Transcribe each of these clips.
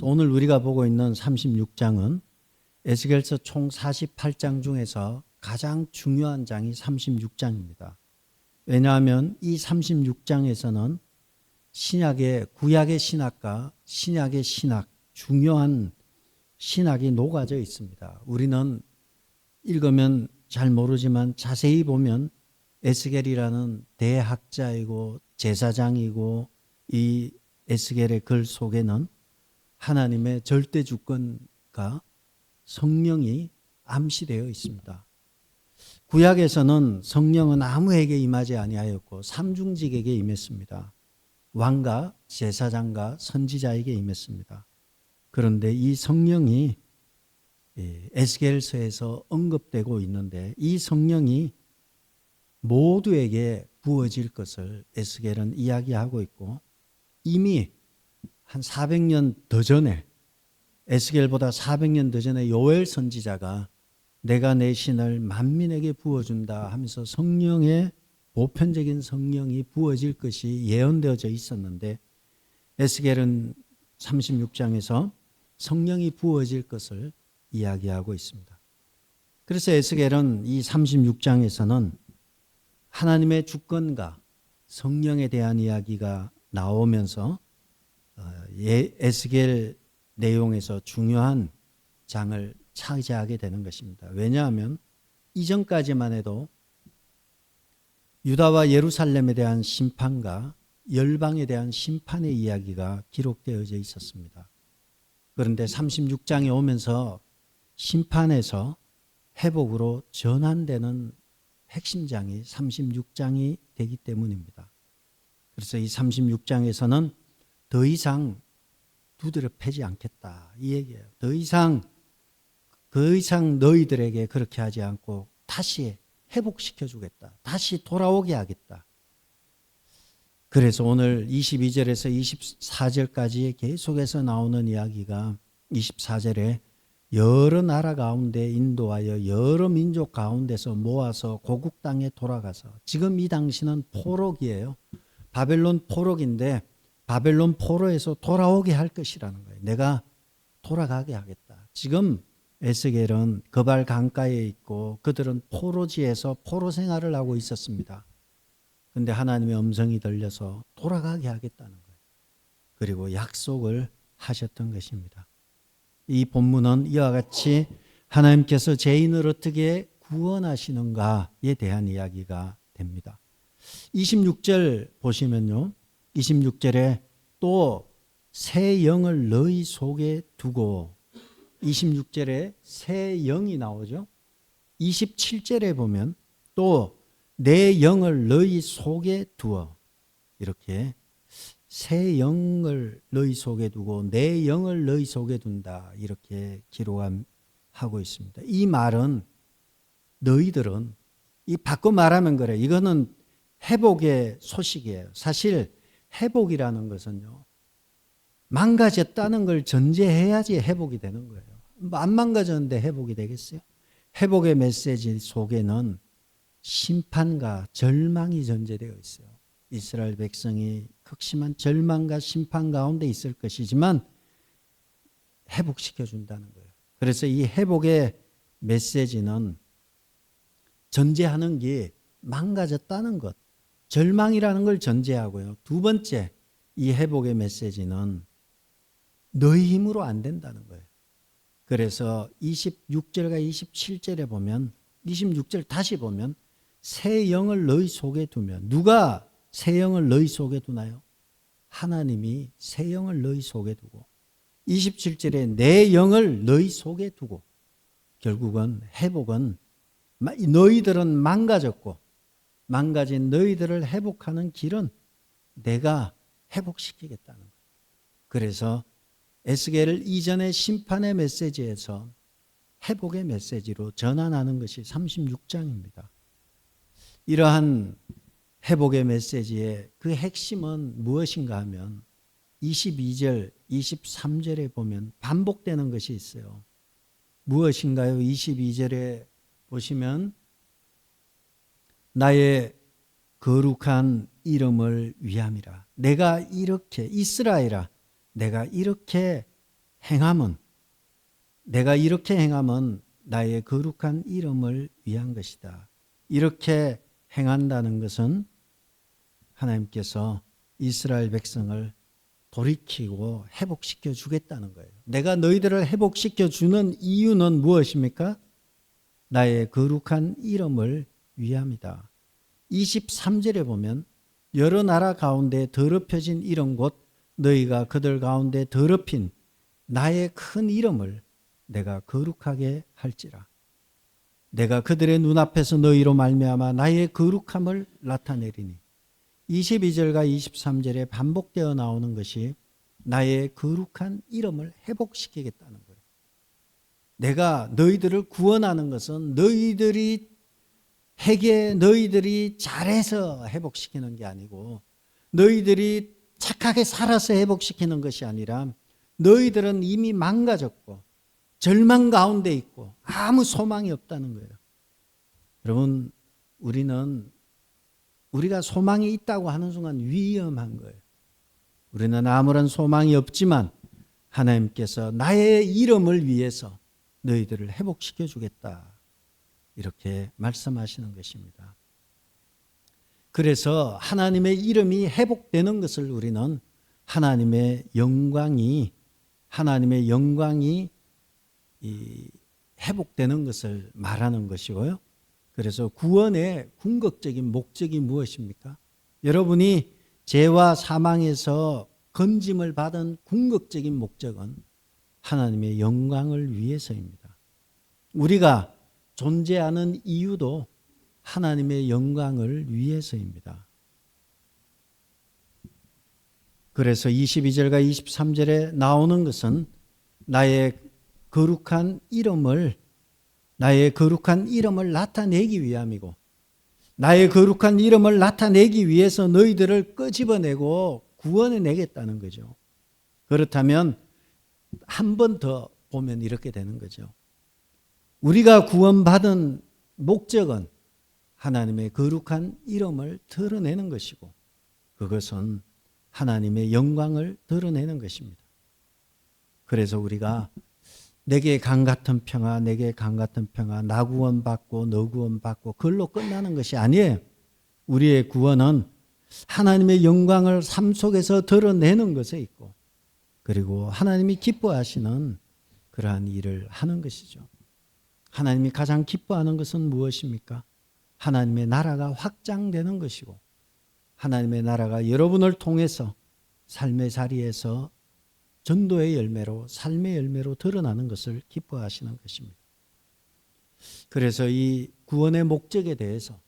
오늘 우리가 보고 있는 36장은 에스겔서 총 48장 중에서 가장 중요한 장이 36장입니다. 왜냐하면 이 36장에서는 신약의 구약의 신학과 신약의 신학, 중요한 신학이 녹아져 있습니다. 우리는 읽으면 잘 모르지만 자세히 보면 에스겔이라는 대학자이고 제사장이고 이 에스겔의 글 속에는 하나님의 절대 주권과 성령이 암시되어 있습니다. 구약에서는 성령은 아무에게 임하지 아니하였고 삼중직에게 임했습니다. 왕과 제사장과 선지자에게 임했습니다. 그런데 이 성령이 에스겔서에서 언급되고 있는데 이 성령이 모두에게 부어질 것을 에스겔은 이야기하고 있고 이미 한 400년 더 전에 에스겔보다 400년 더 전에 요엘 선지자가 내가 내 신을 만민에게 부어준다 하면서 성령의 보편적인 성령이 부어질 것이 예언되어져 있었는데 에스겔은 36장에서 성령이 부어질 것을 이야기하고 있습니다. 그래서 에스겔은 이 36장에서는 하나님의 주권과 성령에 대한 이야기가 나오면서 에스겔 내용에서 중요한 장을 차지하게 되는 것입니다. 왜냐하면 이전까지만 해도 유다와 예루살렘에 대한 심판과 열방에 대한 심판의 이야기가 기록되어져 있었습니다. 그런데 36장에 오면서 심판에서 회복으로 전환되는 핵심장이 36장이 되기 때문입니다. 그래서 이 36장에서는 더 이상 두드려 패지 않겠다 이 얘기예요. 더 이상 너희들에게 그렇게 하지 않고 다시 회복시켜 주겠다. 다시 돌아오게 하겠다. 그래서 오늘 22절에서 24절까지 계속해서 나오는 이야기가 24절에 여러 나라 가운데 인도하여 여러 민족 가운데서 모아서 고국 땅에 돌아가서 지금 이 당시는 포로기예요. 바벨론 포로기인데 바벨론 포로에서 돌아오게 할 것이라는 거예요. 내가 돌아가게 하겠다. 지금 에스겔은 그발 강가에 있고 그들은 포로지에서 포로 생활을 하고 있었습니다. 그런데 하나님의 음성이 들려서 돌아가게 하겠다는 거예요. 그리고 약속을 하셨던 것입니다. 이 본문은 이와 같이 하나님께서 죄인을 어떻게 구원하시는가에 대한 이야기가 됩니다. 26절 보시면요. 26절에 또 새 영을 너희 속에 두고 26절에 새 영이 나오죠. 27절에 보면 또 내 영을 너희 속에 두어 이렇게 새 영을 너희 속에 두고 내 영을 너희 속에 둔다 이렇게 기록하고 있습니다. 이 말은 너희들은 이 바꿔 말하면 그래. 이거는 회복의 소식이에요. 사실 회복이라는 것은요. 망가졌다는 걸 전제해야지 회복이 되는 거예요. 안 망가졌는데 회복이 되겠어요? 회복의 메시지 속에는 심판과 절망이 전제되어 있어요. 이스라엘 백성이 극심한 절망과 심판 가운데 있을 것이지만 회복시켜 준다는 거예요. 그래서 이 회복의 메시지는 전제하는 게 망가졌다는 것, 절망이라는 걸 전제하고요. 두 번째, 이 회복의 메시지는 너희 힘으로 안 된다는 거예요. 그래서 26절과 27절에 보면 26절 다시 보면 새 영을 너희 속에 두면 누가 새 영을 너희 속에 두나요? 하나님이 새 영을 너희 속에 두고 27절에 내 영을 너희 속에 두고 결국은 회복은 너희들은 망가졌고 망가진 너희들을 회복하는 길은 내가 회복시키겠다는 거예요. 그래서 에스겔을 이전의 심판의 메시지에서 회복의 메시지로 전환하는 것이 36장입니다. 이러한 회복의 메시지의 그 핵심은 무엇인가 하면 22절, 23절에 보면 반복되는 것이 있어요. 무엇인가요? 22절에 보시면 나의 거룩한 이름을 위함이라. 내가 이렇게 이스라엘아 내가 이렇게 행함은, 내가 이렇게 행함은 나의 거룩한 이름을 위한 것이다. 이렇게 행한다는 것은 하나님께서 이스라엘 백성을 돌이키고 회복시켜 주겠다는 거예요. 내가 너희들을 회복시켜 주는 이유는 무엇입니까? 나의 거룩한 이름을 위함이다. 23절에 보면 여러 나라 가운데 더럽혀진 이런 곳 너희가 그들 가운데 더럽힌 나의 큰 이름을 내가 거룩하게 할지라. 내가 그들의 눈앞에서 너희로 말미암아 나의 거룩함을 나타내리니. 22절과 23절에 반복되어 나오는 것이 나의 거룩한 이름을 회복시키겠다는 거예요. 내가 너희들을 구원하는 것은 너희들이 너희들이 잘해서 회복시키는 게 아니고 너희들이 착하게 살아서 회복시키는 것이 아니라 너희들은 이미 망가졌고 절망 가운데 있고 아무 소망이 없다는 거예요. 여러분, 우리가 소망이 있다고 하는 순간 위험한 거예요. 우리는 아무런 소망이 없지만 하나님께서 나의 이름을 위해서 너희들을 회복시켜 주겠다. 이렇게 말씀하시는 것입니다. 그래서 하나님의 이름이 회복되는 것을 우리는 하나님의 영광이 회복되는 것을 말하는 것이고요. 그래서 구원의 궁극적인 목적이 무엇입니까? 여러분이 죄와 사망에서 건짐을 받은 궁극적인 목적은 하나님의 영광을 위해서입니다. 우리가 존재하는 이유도 하나님의 영광을 위해서입니다. 그래서 22절과 23절에 나오는 것은 나의 거룩한 이름을 나타내기 위함이고, 나의 거룩한 이름을 나타내기 위해서 너희들을 끄집어내고 구원해 내겠다는 거죠. 그렇다면 한 번 더 보면 이렇게 되는 거죠. 우리가 구원받은 목적은 하나님의 거룩한 이름을 드러내는 것이고, 그것은 하나님의 영광을 드러내는 것입니다. 그래서 우리가 내게 강 같은 평화, 내게 강 같은 평화, 나 구원받고 너 구원받고 그걸로 끝나는 것이 아니에요. 우리의 구원은 하나님의 영광을 삶 속에서 드러내는 것에 있고, 그리고 하나님이 기뻐하시는 그러한 일을 하는 것이죠. 하나님이 가장 기뻐하는 것은 무엇입니까? 하나님의 나라가 확장되는 것이고, 하나님의 나라가 여러분을 통해서 삶의 자리에서 전도의 열매로, 삶의 열매로 드러나는 것을 기뻐하시는 것입니다. 그래서 이 구원의 목적에 대해서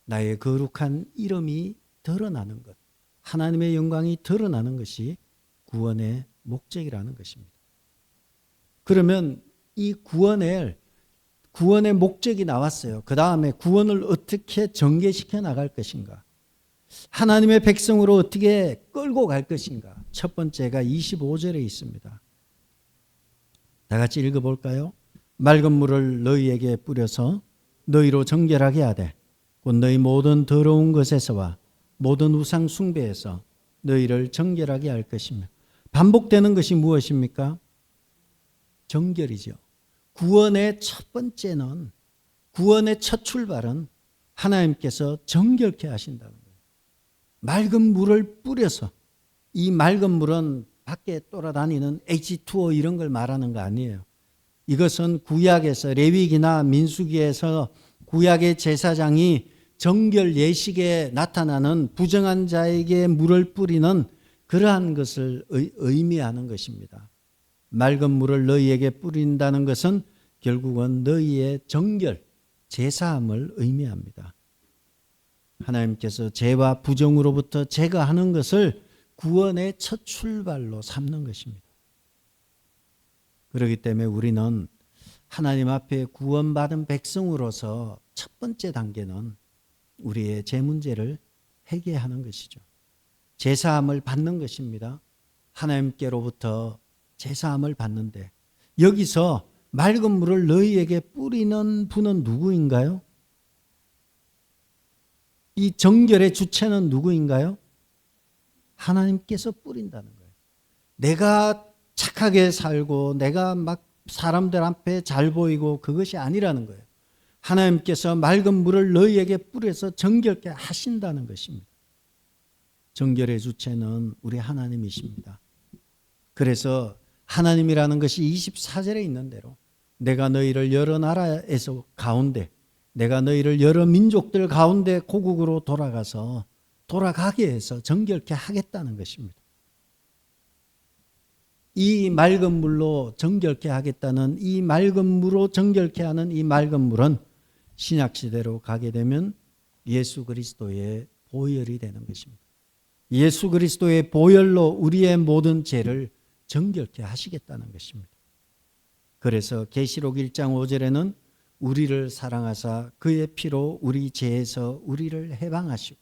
나의 거룩한 이름이 드러나는 것, 하나님의 영광이 드러나는 것이 구원의 목적이라는 것입니다. 그러면 이 구원의 목적이 나왔어요. 그 다음에 구원을 어떻게 전개시켜 나갈 것인가? 하나님의 백성으로 어떻게 끌고 갈 것인가? 첫 번째가 25절에 있습니다. 다 같이 읽어볼까요? 맑은 물을 너희에게 뿌려서 너희로 정결하게 하되 곧 너희 모든 더러운 것에서와 모든 우상 숭배에서 너희를 정결하게 할 것이며, 반복되는 것이 무엇입니까? 정결이죠. 구원의 첫 번째는, 구원의 첫 출발은 하나님께서 정결케 하신다는 거예요. 맑은 물을 뿌려서, 이 맑은 물은 밖에 돌아다니는 H2O 이런 걸 말하는 거 아니에요. 이것은 구약에서, 레위기나 민수기에서 구약의 제사장이 정결 예식에 나타나는 부정한 자에게 물을 뿌리는 그러한 것을 의미하는 것입니다. 맑은 물을 너희에게 뿌린다는 것은 결국은 너희의 정결, 제사함을 의미합니다. 하나님께서 죄와 부정으로부터 제거하는 것을 구원의 첫 출발로 삼는 것입니다. 그렇기 때문에 우리는 하나님 앞에 구원받은 백성으로서 첫 번째 단계는 우리의 죄 문제를 해결하는 것이죠. 제사함을 받는 것입니다. 하나님께로부터 제사함을 받는데, 여기서 맑은 물을 너희에게 뿌리는 분은 누구인가요? 이 정결의 주체는 누구인가요? 하나님께서 뿌린다는 거예요. 내가 착하게 살고 내가 막 사람들 앞에 잘 보이고 그것이 아니라는 거예요. 하나님께서 맑은 물을 너희에게 뿌려서 정결케 하신다는 것입니다. 정결의 주체는 우리 하나님이십니다. 그래서 하나님이라는 것이 24절에 있는 대로 내가 너희를 여러 나라에서 가운데, 내가 너희를 여러 민족들 가운데 고국으로 돌아가게 해서 정결케 하겠다는 것입니다. 이 맑은 물로 정결케 하겠다는, 이 맑은 물로 정결케 하는 이 맑은 물은 신약시대로 가게 되면 예수 그리스도의 보혈이 되는 것입니다. 예수 그리스도의 보혈로 우리의 모든 죄를 정결케 하시겠다는 것입니다. 그래서 계시록 1장 5절에는 우리를 사랑하사 그의 피로 우리 죄에서 우리를 해방하시고,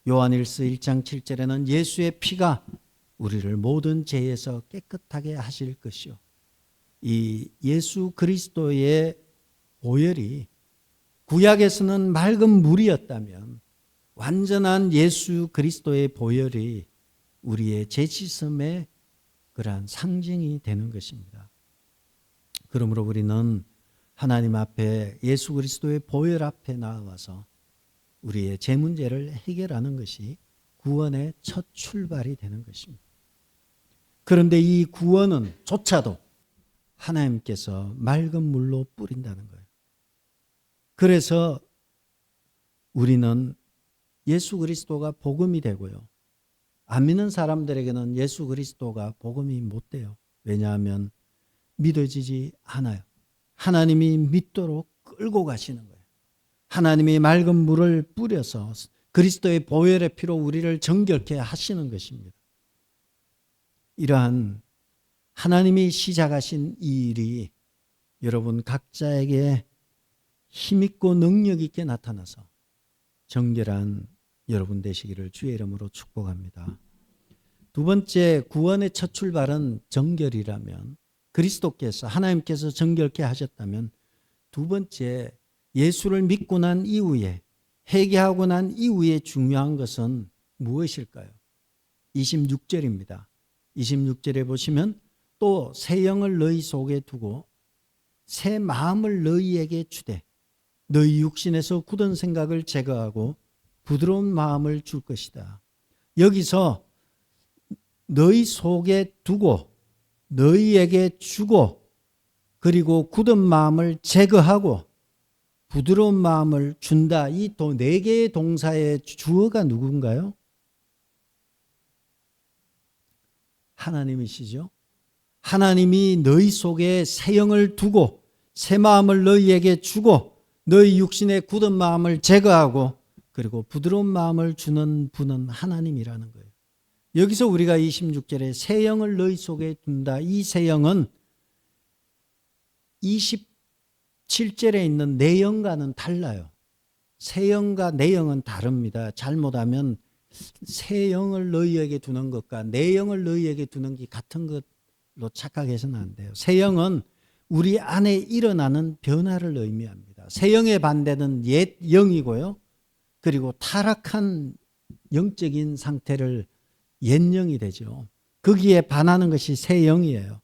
요한일서 1장 7절에는 예수의 피가 우리를 모든 죄에서 깨끗하게 하실 것이요, 이 예수 그리스도의 보혈이 구약에서는 맑은 물이었다면 완전한 예수 그리스도의 보혈이 우리의 죄 씻음의 그러한 상징이 되는 것입니다. 그러므로 우리는 하나님 앞에 예수 그리스도의 보혈 앞에 나와서 우리의 죄 문제를 해결하는 것이 구원의 첫 출발이 되는 것입니다. 그런데 이 구원은 조차도 하나님께서 맑은 물로 뿌린다는 거예요. 그래서 우리는 예수 그리스도가 복음이 되고요, 안 믿는 사람들에게는 예수 그리스도가 복음이 못 돼요. 왜냐하면 믿어지지 않아요. 하나님이 믿도록 끌고 가시는 거예요. 하나님이 맑은 물을 뿌려서 그리스도의 보혈의 피로 우리를 정결케 하시는 것입니다. 이러한 하나님이 시작하신 이 일이 여러분 각자에게 힘있고 능력 있게 나타나서 정결한 여러분 되시기를 주의 이름으로 축복합니다. 두 번째, 구원의 첫 출발은 정결이라면, 그리스도께서, 하나님께서 정결케 하셨다면, 두 번째, 예수를 믿고 난 이후에, 회개하고 난 이후에 중요한 것은 무엇일까요? 26절입니다. 26절에 보시면 또 새 영을 너희 속에 두고 새 마음을 너희에게 주되 너희 육신에서 굳은 생각을 제거하고 부드러운 마음을 줄 것이다. 여기서 너희 속에 두고 너희에게 주고 그리고 굳은 마음을 제거하고 부드러운 마음을 준다. 이 네 개의 동사의 주어가 누군가요? 하나님이시죠. 하나님이 너희 속에 새 영을 두고 새 마음을 너희에게 주고 너희 육신의 굳은 마음을 제거하고 그리고 부드러운 마음을 주는 분은 하나님이라는 거예요. 여기서 우리가 26절에 새 영을 너희 속에 둔다. 이 새 영은 27절에 있는 내 영과는 달라요. 새 영과 내 영은 다릅니다. 잘못하면 새 영을 너희에게 두는 것과 내 영을 너희에게 두는 게 같은 것로 착각해서는 안 돼요. 새 영은 우리 안에 일어나는 변화를 의미합니다. 새 영의 반대는 옛 영이고요. 그리고 타락한 영적인 상태를 옛 영이 되죠. 거기에 반하는 것이 새 영이에요.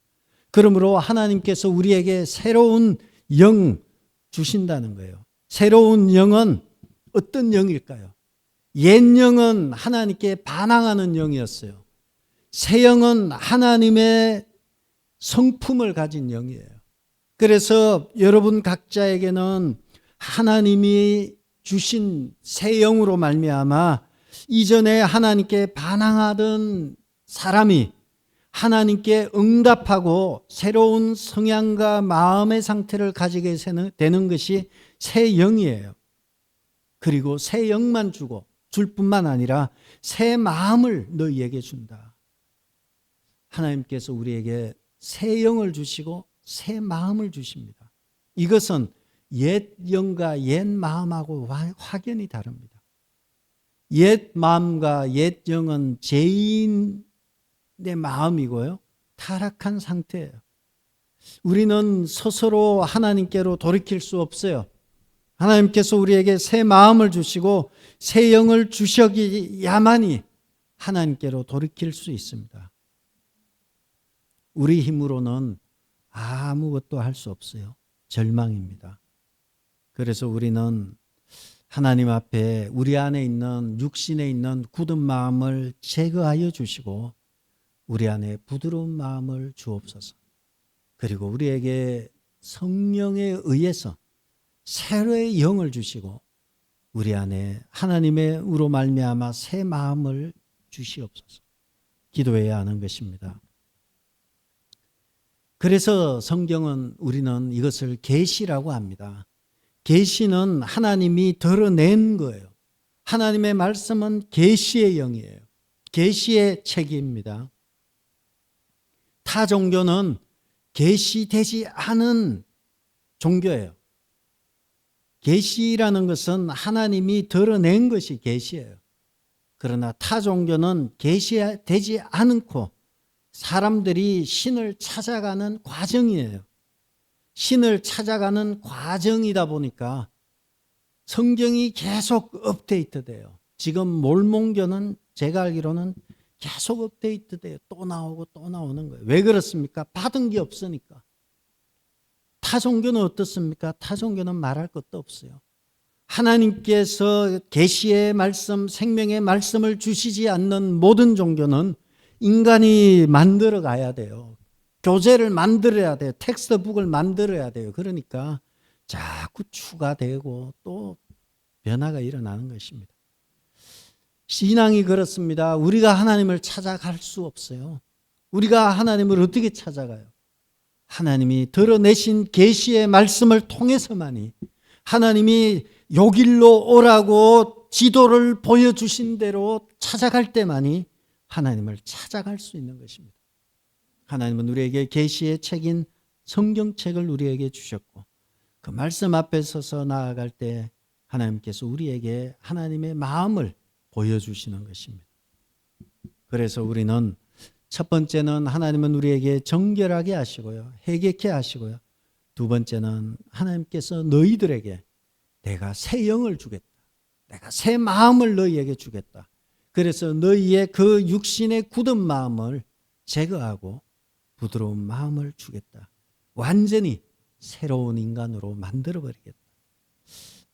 그러므로 하나님께서 우리에게 새로운 영 주신다는 거예요. 새로운 영은 어떤 영일까요? 옛 영은 하나님께 반항하는 영이었어요. 새 영은 하나님의 성품을 가진 영이에요. 그래서 여러분 각자에게는 하나님이 주신 새 영으로 말미암아 이전에 하나님께 반항하던 사람이 하나님께 응답하고 새로운 성향과 마음의 상태를 가지게 되는 것이 새 영이에요. 그리고 새 영만 줄 뿐만 아니라 새 마음을 너희에게 준다. 하나님께서 우리에게 새 영을 주시고 새 마음을 주십니다. 이것은 옛 영과 옛 마음하고 확연히 다릅니다. 옛 마음과 옛 영은 죄인의 마음이고요. 타락한 상태예요. 우리는 스스로 하나님께로 돌이킬 수 없어요. 하나님께서 우리에게 새 마음을 주시고 새 영을 주셔야만이 하나님께로 돌이킬 수 있습니다. 우리 힘으로는 아무것도 할 수 없어요. 절망입니다. 그래서 우리는 하나님 앞에 우리 안에 있는 육신에 있는 굳은 마음을 제거하여 주시고 우리 안에 부드러운 마음을 주옵소서. 그리고 우리에게 성령에 의해서 새로의 영을 주시고 우리 안에 하나님의 으로 말미암아 새 마음을 주시옵소서. 기도해야 하는 것입니다. 그래서 성경은 우리는 이것을 계시라고 합니다. 계시는 하나님이 드러낸 거예요. 하나님의 말씀은 계시의 영이에요. 계시의 책입니다. 타 종교는 계시되지 않은 종교예요. 계시라는 것은 하나님이 드러낸 것이 계시예요. 그러나 타 종교는 계시되지 않고 사람들이 신을 찾아가는 과정이에요. 신을 찾아가는 과정이다 보니까 성경이 계속 업데이트돼요. 지금 몰몬교는 제가 알기로는 계속 업데이트돼요. 또 나오고 또 나오는 거예요. 왜 그렇습니까? 받은 게 없으니까. 타 종교는 어떻습니까? 타 종교는 말할 것도 없어요. 하나님께서 계시의 말씀, 생명의 말씀을 주시지 않는 모든 종교는 인간이 만들어 가야 돼요. 교재를 만들어야 돼요. 텍스트북을 만들어야 돼요. 그러니까 자꾸 추가되고 또 변화가 일어나는 것입니다. 신앙이 그렇습니다. 우리가 하나님을 찾아갈 수 없어요. 우리가 하나님을 어떻게 찾아가요? 하나님이 드러내신 계시의 말씀을 통해서만이, 하나님이 요 길로 오라고 지도를 보여주신 대로 찾아갈 때만이 하나님을 찾아갈 수 있는 것입니다. 하나님은 우리에게 계시의 책인 성경책을 우리에게 주셨고 그 말씀 앞에 서서 나아갈 때 하나님께서 우리에게 하나님의 마음을 보여주시는 것입니다. 그래서 우리는 첫 번째는 하나님은 우리에게 정결하게 하시고요, 회개케 하시고요. 두 번째는 하나님께서 너희들에게 내가 새 영을 주겠다, 내가 새 마음을 너희에게 주겠다. 그래서 너희의 그 육신의 굳은 마음을 제거하고 부드러운 마음을 주겠다. 완전히 새로운 인간으로 만들어버리겠다.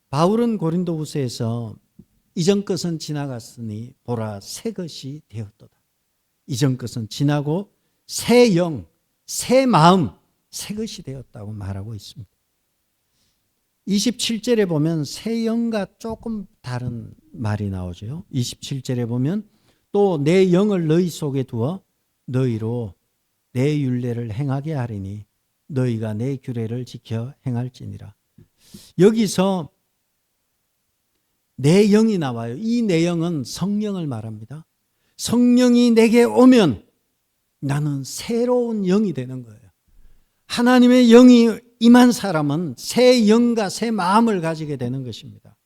바울은 고린도후서에서 이전 것은 지나갔으니 보라 새 것이 되었도다. 이전 것은 지나고 새 영, 새 마음, 새 것이 되었다고 말하고 있습니다. 27절에 보면 새 영과 조금 다른 말이 나오죠. 27절에 보면 또 내 영을 너희 속에 두어 너희로 내 율례를 행하게 하리니 너희가 내 규례를 지켜 행할지니라. 여기서 내 영이 나와요. 이 내용은 성령을 말합니다. 성령이 내게 오면 나는 새로운 영이 되는 거예요. 하나님의 영이 임한 사람은 새 영과 새 마음을 가지게 되는 것입니다.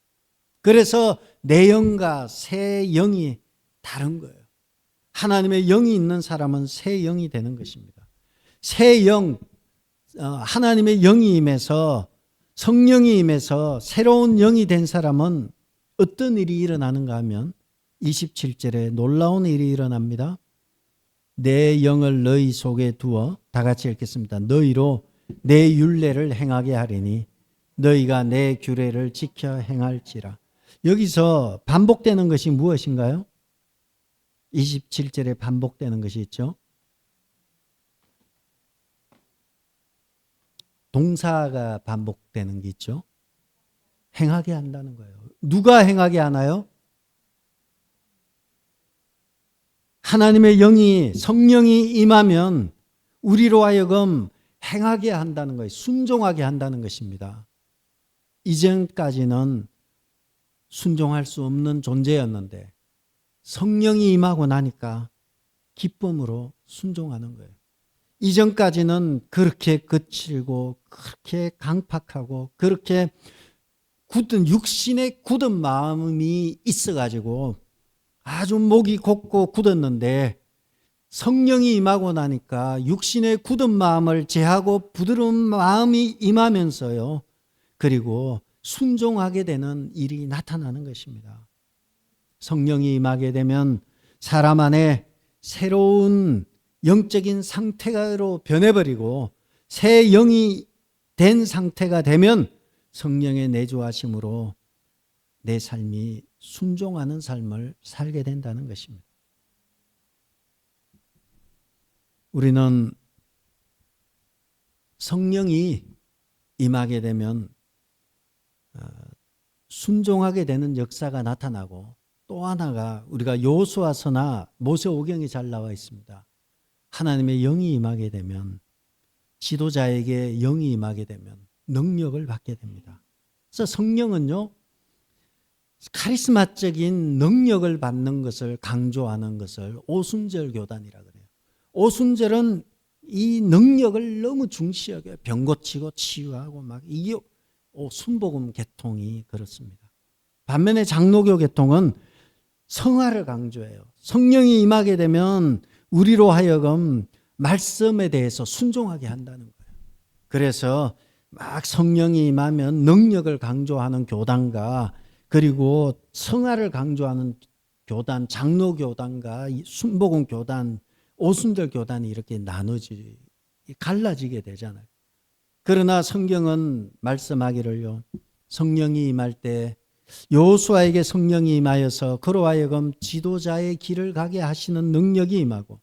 그래서 내 영과 새 영이 다른 거예요. 하나님의 영이 있는 사람은 새 영이 되는 것입니다. 새 영, 하나님의 영이 임해서, 성령이 임해서 새로운 영이 된 사람은 어떤 일이 일어나는가 하면 27절에 놀라운 일이 일어납니다. 내 영을 너희 속에 두어, 다 같이 읽겠습니다. 너희로 내 율례를 행하게 하리니 너희가 내 규례를 지켜 행할지라. 여기서 반복되는 것이 무엇인가요? 27절에 반복되는 것이 있죠. 동사가 반복되는 게 있죠. 행하게 한다는 거예요. 누가 행하게 하나요? 하나님의 영이, 성령이 임하면 우리로 하여금 행하게 한다는 거예요. 순종하게 한다는 것입니다. 이전까지는 순종할 수 없는 존재였는데 성령이 임하고 나니까 기쁨으로 순종하는 거예요. 이전까지는 그렇게 거칠고 그렇게 강팍하고 그렇게 굳은 육신의 굳은 마음이 있어가지고 아주 목이 곧고 굳었는데 성령이 임하고 나니까 육신의 굳은 마음을 제하고 부드러운 마음이 임하면서요. 그리고 순종하게 되는 일이 나타나는 것입니다. 성령이 임하게 되면 사람 안에 새로운 영적인 상태로 변해버리고 새 영이 된 상태가 되면 성령의 내주하심으로 내 삶이 순종하는 삶을 살게 된다는 것입니다. 우리는 성령이 임하게 되면 순종하게 되는 역사가 나타나고, 또 하나가 우리가 여호수아서나 모세오경에 잘 나와 있습니다. 하나님의 영이 임하게 되면, 지도자에게 영이 임하게 되면 능력을 받게 됩니다. 그래서 성령은요, 카리스마적인 능력을 받는 것을 강조하는 것을 오순절 교단이라 그래요. 오순절은 이 능력을 너무 중시하게 병 고치고 치유하고 막, 이게 순복음 계통이 그렇습니다. 반면에 장로교 계통은 성화를 강조해요. 성령이 임하게 되면 우리로 하여금 말씀에 대해서 순종하게 한다는 거예요. 그래서 막 성령이 임하면 능력을 강조하는 교단과, 그리고 성화를 강조하는 교단, 장로교단과 순복음 교단, 오순절 교단이 이렇게 갈라지게 되잖아요. 그러나 성경은 말씀하기를요, 성령이 임할 때 여호수아에게 성령이 임하여서 그로 하여금 지도자의 길을 가게 하시는 능력이 임하고,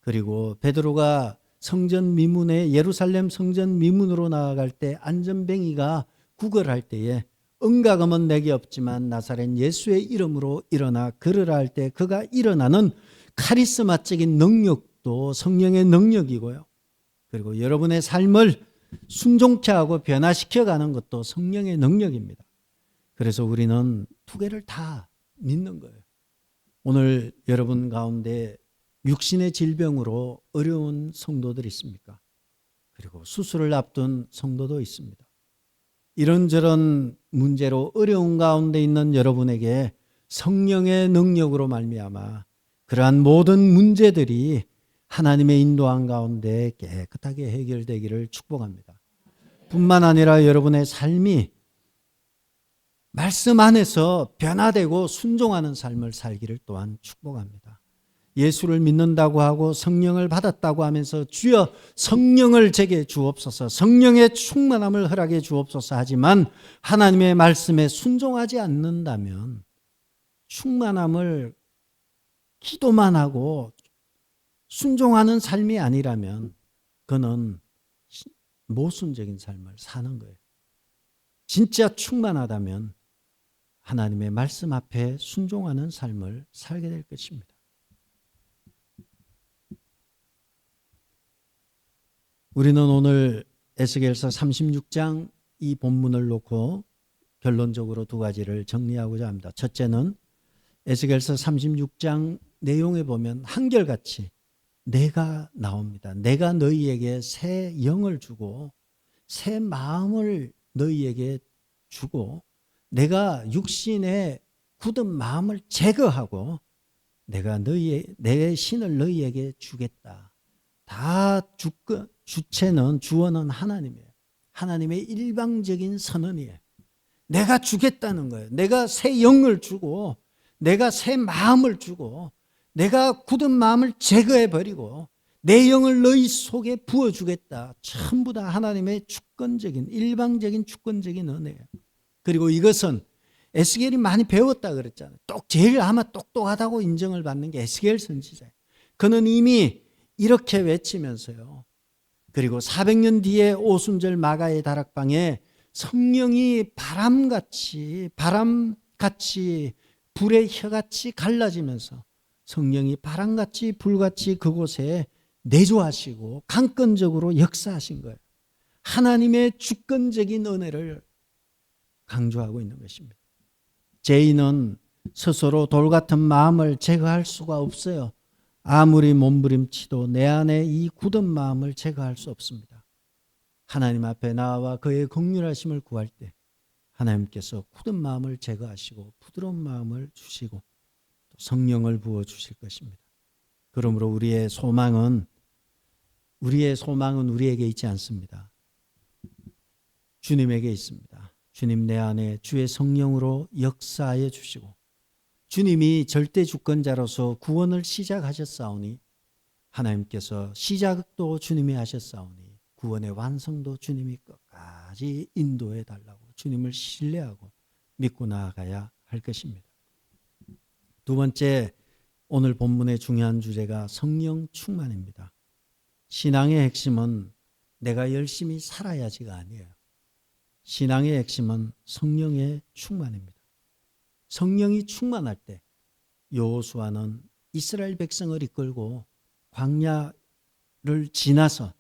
그리고 베드로가 성전 미문에, 예루살렘 성전 미문으로 나아갈 때 안전뱅이가 구걸할 때에 은과금은 내게 없지만 나사렛 예수의 이름으로 일어나 걸으라 할 때 그가 일어나는 카리스마적인 능력도 성령의 능력이고요. 그리고 여러분의 삶을 순종케 하고 변화시켜가는 것도 성령의 능력입니다. 그래서 우리는 두 개를 다 믿는 거예요. 오늘 여러분 가운데 육신의 질병으로 어려운 성도들이 있습니까? 그리고 수술을 앞둔 성도도 있습니다. 이런저런 문제로 어려운 가운데 있는 여러분에게 성령의 능력으로 말미암아 그러한 모든 문제들이 하나님의 인도한 가운데 깨끗하게 해결되기를 축복합니다. 뿐만 아니라 여러분의 삶이 말씀 안에서 변화되고 순종하는 삶을 살기를 또한 축복합니다. 예수를 믿는다고 하고 성령을 받았다고 하면서 주여 성령을 제게 주옵소서, 성령의 충만함을 허락해 주옵소서 하지만 하나님의 말씀에 순종하지 않는다면, 충만함을 기도만 하고 순종하는 삶이 아니라면 그는 모순적인 삶을 사는 거예요. 진짜 충만하다면 하나님의 말씀 앞에 순종하는 삶을 살게 될 것입니다. 우리는 오늘 에스겔서 36장 이 본문을 놓고 결론적으로 두 가지를 정리하고자 합니다. 첫째는 에스겔서 36장 내용에 보면 한결같이 내가 나옵니다. 내가 너희에게 새 영을 주고 새 마음을 너희에게 주고, 내가 육신의 굳은 마음을 제거하고 내가 내 신을 너희에게 주겠다. 다 주체는, 주어는 하나님이에요. 하나님의 일방적인 선언이에요. 내가 주겠다는 거예요. 내가 새 영을 주고 내가 새 마음을 주고 내가 굳은 마음을 제거해버리고 내 영을 너희 속에 부어주겠다. 전부 다 하나님의 주권적인, 일방적인 주권적인 은혜예요. 그리고 이것은 에스겔이 많이 배웠다 그랬잖아요. 제일 아마 똑똑하다고 인정을 받는 게 에스겔 선지자예요. 그는 이미 이렇게 외치면서요, 그리고 400년 뒤에 오순절 마가의 다락방에 성령이 바람같이 불의 혀같이 갈라지면서 성령이 바람같이 불같이 그곳에 내조하시고 강권적으로 역사하신 거예요. 하나님의 주권적인 은혜를 강조하고 있는 것입니다. 죄인은 스스로 돌 같은 마음을 제거할 수가 없어요. 아무리 몸부림치도 내 안에 이 굳은 마음을 제거할 수 없습니다. 하나님 앞에 나와 그의 긍휼하심을 구할 때 하나님께서 굳은 마음을 제거하시고 부드러운 마음을 주시고 또 성령을 부어주실 것입니다. 그러므로 우리의 소망은 우리에게 있지 않습니다. 주님에게 있습니다. 주님 내 안에 주의 성령으로 역사하여 주시고, 주님이 절대 주권자로서 구원을 시작하셨사오니 하나님께서 시작도 주님이 하셨사오니 구원의 완성도 주님이 끝까지 인도해 달라고 주님을 신뢰하고 믿고 나아가야 할 것입니다. 두 번째, 오늘 본문의 중요한 주제가 성령 충만입니다. 신앙의 핵심은 내가 열심히 살아야지가 아니에요. 신앙의 핵심은 성령의 충만입니다. 성령이 충만할 때 여호수아는 이스라엘 백성을 이끌고 광야를 지나서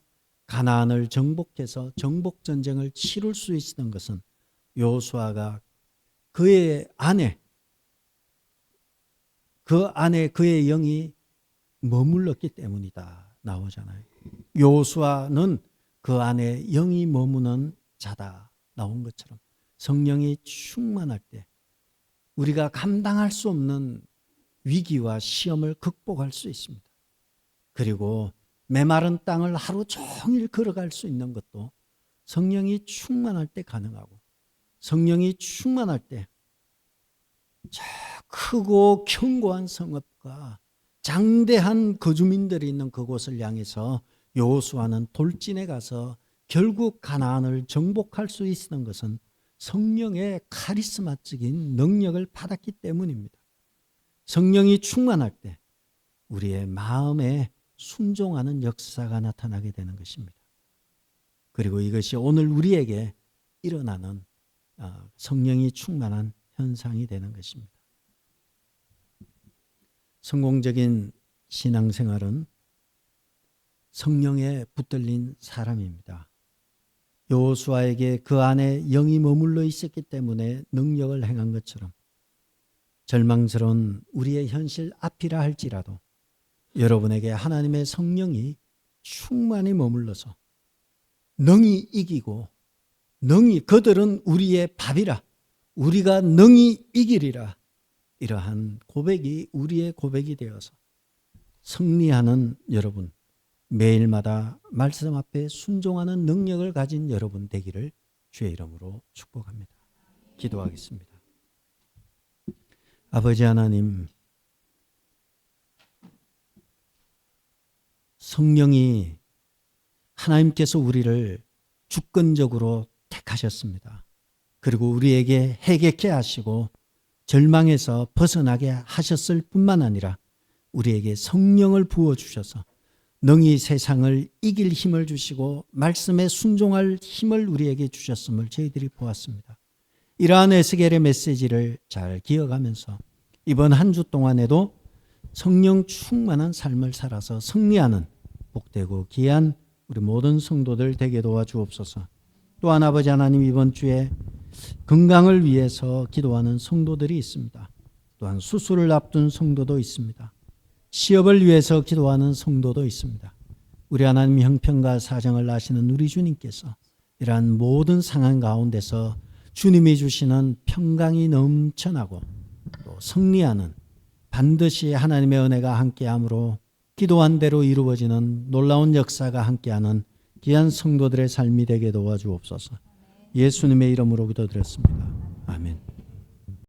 가나안을 정복해서 정복 전쟁을 치룰 수 있었던 것은 여호수아가 그의 안에 그의 영이 머물렀기 때문이다 나오잖아요. 여호수아는 그 안에 영이 머무는 자다 나온 것처럼 성령이 충만할 때 우리가 감당할 수 없는 위기와 시험을 극복할 수 있습니다. 그리고 메마른 땅을 하루 종일 걸어갈 수 있는 것도 성령이 충만할 때 가능하고, 성령이 충만할 때 저 크고 견고한 성읍과 장대한 거주민들이 있는 그곳을 향해서 여호수아는 돌진해 가서 결국 가나안을 정복할 수 있었던 것은 성령의 카리스마적인 능력을 받았기 때문입니다. 성령이 충만할 때 우리의 마음에 순종하는 역사가 나타나게 되는 것입니다. 그리고 이것이 오늘 우리에게 일어나는 성령이 충만한 현상이 되는 것입니다. 성공적인 신앙생활은 성령에 붙들린 사람입니다. 여호수아에게 그 안에 영이 머물러 있었기 때문에 능력을 행한 것처럼 절망스러운 우리의 현실 앞이라 할지라도 여러분에게 하나님의 성령이 충만히 머물러서 능히 이기고 능히 그들은 우리의 밥이라 우리가 능히 이기리라 이러한 고백이 우리의 고백이 되어서 승리하는 여러분, 매일마다 말씀 앞에 순종하는 능력을 가진 여러분 되기를 주의 이름으로 축복합니다. 기도하겠습니다. 아버지 하나님, 성령이 하나님께서 우리를 주권적으로 택하셨습니다. 그리고 우리에게 해결케 하시고 절망에서 벗어나게 하셨을 뿐만 아니라 우리에게 성령을 부어주셔서 능히 세상을 이길 힘을 주시고 말씀에 순종할 힘을 우리에게 주셨음을 저희들이 보았습니다. 이러한 에스겔의 메시지를 잘 기억하면서 이번 한 주 동안에도 성령 충만한 삶을 살아서 승리하는 복되고 귀한 우리 모든 성도들 되게 도와주옵소서. 또한 아버지 하나님, 이번 주에 건강을 위해서 기도하는 성도들이 있습니다. 또한 수술을 앞둔 성도도 있습니다. 시업을 위해서 기도하는 성도도 있습니다. 우리 하나님 형편과 사정을 아시는 우리 주님께서 이러한 모든 상황 가운데서 주님이 주시는 평강이 넘쳐나고 또 승리하는, 반드시 하나님의 은혜가 함께함으로 기도한 대로 이루어지는 놀라운 역사가 함께하는 귀한 성도들의 삶이 되게 도와주옵소서. 예수님의 이름으로 기도드렸습니다. 아멘.